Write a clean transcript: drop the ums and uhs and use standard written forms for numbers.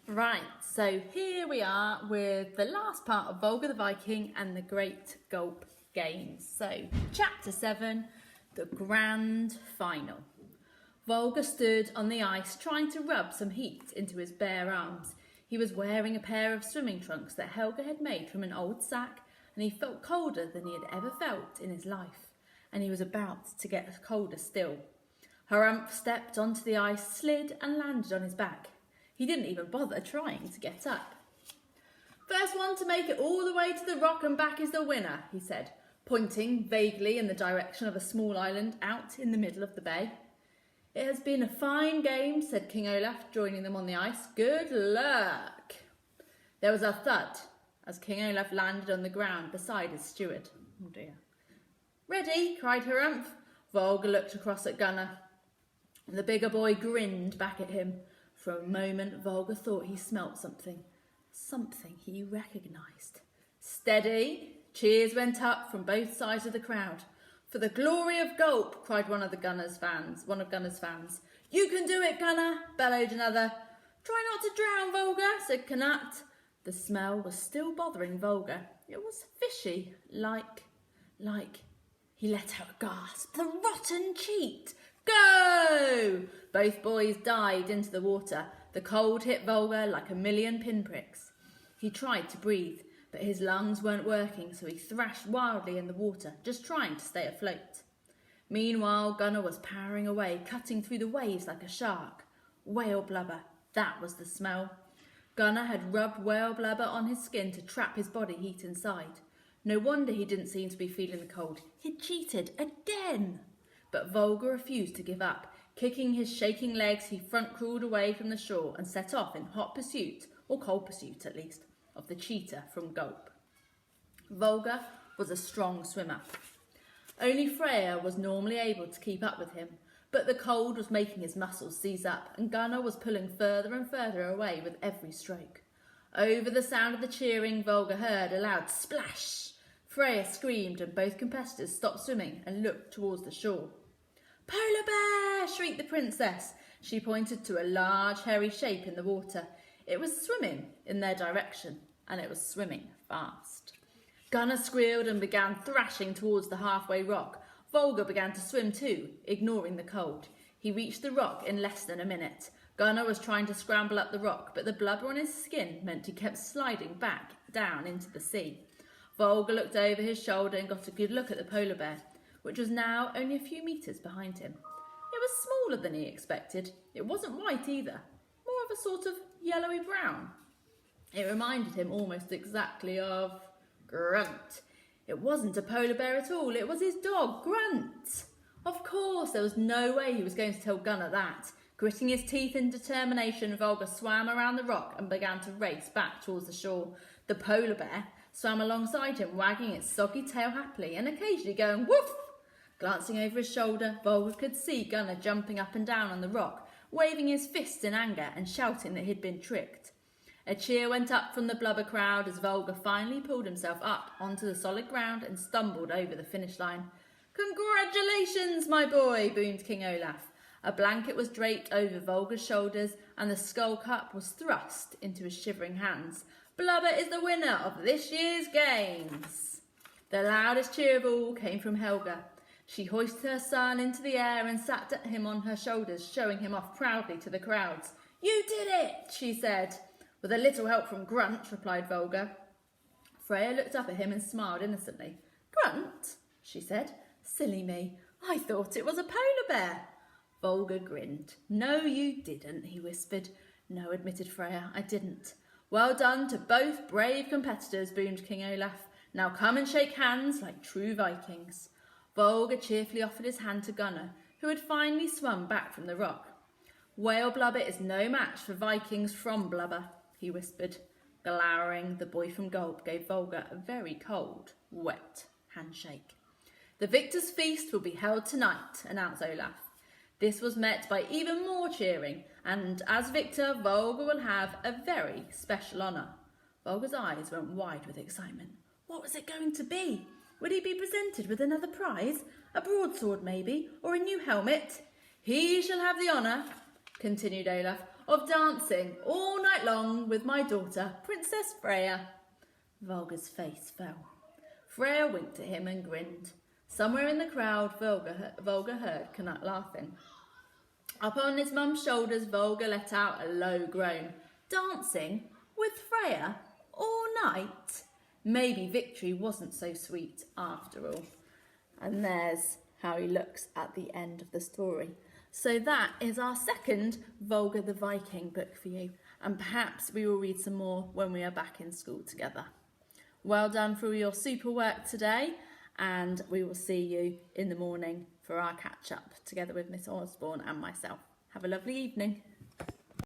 Right, so here we are with the last part of Vulgar the Viking and the Great Gulp Games. So, Chapter 7, the Grand Final. Vulgar stood on the ice trying to rub some heat into his bare arms. He was wearing a pair of swimming trunks that Helga had made from an old sack, and he felt colder than he had ever felt in his life, and he was about to get colder still. Harumph stepped onto the ice, slid and landed on his back. He didn't even bother trying to get up. "First one to make it all the way to the rock and back is the winner," he said, pointing vaguely in the direction of a small island out in the middle of the bay. "It has been a fine game," said King Olaf, joining them on the ice. "Good luck." There was a thud as King Olaf landed on the ground beside his steward. Oh dear. "Ready?" cried Harumph. Vulgar looked across at Gunnar. The bigger boy grinned back at him. For a moment, Vulgar thought he smelt something he recognised. "Steady!" Cheers went up from both sides of the crowd. "For the glory of Gulp!" cried one of Gunner's fans. "You can do it, Gunnar!" bellowed another. "Try not to drown, Vulgar," said Knut. The smell was still bothering Vulgar. It was fishy, like... He let out a gasp. "The rotten cheat! Go!" Both boys dived into the water. The cold hit Vulgar like a million pinpricks. He tried to breathe, but his lungs weren't working, so he thrashed wildly in the water, just trying to stay afloat. Meanwhile, Gunnar was powering away, cutting through the waves like a shark. Whale blubber, that was the smell. Gunnar had rubbed whale blubber on his skin to trap his body heat inside. No wonder he didn't seem to be feeling the cold. He'd cheated again. But Vulgar refused to give up. Kicking his shaking legs, he front-crawled away from the shore and set off in hot pursuit, or cold pursuit at least, of the cheetah from Gulp. Vulgar was a strong swimmer. Only Freya was normally able to keep up with him, but the cold was making his muscles seize up, and Gunnar was pulling further and further away with every stroke. Over the sound of the cheering, Vulgar heard a loud splash. Freya screamed, and both competitors stopped swimming and looked towards the shore. "Polar bear!" shrieked the princess. She pointed to a large, hairy shape in the water. It was swimming in their direction, and it was swimming fast. Gunnar squealed and began thrashing towards the halfway rock. Vulgar began to swim too, ignoring the cold. He reached the rock in less than a minute. Gunnar was trying to scramble up the rock, but the blubber on his skin meant he kept sliding back down into the sea. Vulgar looked over his shoulder and got a good look at the polar bear, which was now only a few metres behind him. It was smaller than he expected. It wasn't white either, more of a sort of yellowy brown. It reminded him almost exactly of Grunt. It wasn't a polar bear at all, it was his dog, Grunt. Of course, there was no way he was going to tell Gunnar that. Gritting his teeth in determination, Vulgar swam around the rock and began to race back towards the shore. The polar bear swam alongside him, wagging its soggy tail happily and occasionally going woof. Glancing over his shoulder, Vulgar could see Gunnar jumping up and down on the rock, waving his fists in anger and shouting that he'd been tricked. A cheer went up from the blubber crowd as Vulgar finally pulled himself up onto the solid ground and stumbled over the finish line. "Congratulations, my boy," boomed King Olaf. A blanket was draped over Vulgar's shoulders and the skull cup was thrust into his shivering hands. "Blubber is the winner of this year's games." The loudest cheer of all came from Helga. She hoisted her son into the air and sat him on her shoulders, showing him off proudly to the crowds. "You did it," she said. "With a little help from Grunt," replied Vulgar. Freya looked up at him and smiled innocently. "Grunt?" she said. "Silly me, I thought it was a polar bear." Vulgar grinned. "No, you didn't," he whispered. "No," admitted Freya, "I didn't." "Well done to both brave competitors," boomed King Olaf. "Now come and shake hands like true Vikings." Vulgar cheerfully offered his hand to Gunnar, who had finally swum back from the rock. "Whale blubber is no match for Vikings from blubber," he whispered. Glowering, the boy from Gulp gave Vulgar a very cold, wet handshake. "The victor's feast will be held tonight," announced Olaf. This was met by even more cheering, and as victor, Vulgar will have a very special honour. Vulgar's eyes went wide with excitement. What was it going to be? Would he be presented with another prize? A broadsword, maybe, or a new helmet? "He shall have the honour," continued Olaf, of dancing all night long with my daughter, Princess Freya. Vulgar's face fell. Freya winked at him and grinned. Somewhere in the crowd, Vulgar heard Canuck laughing. Up on his mum's shoulders, Vulgar let out a low groan. Dancing with Freya all night? Maybe victory wasn't so sweet after all. And there's how he looks at the end of the story. So that is our second Vulgar the Viking book for you. And perhaps we will read some more when we are back in school together. Well done for your super work today. And we will see you in the morning for our catch up together with Miss Osborne and myself. Have a lovely evening.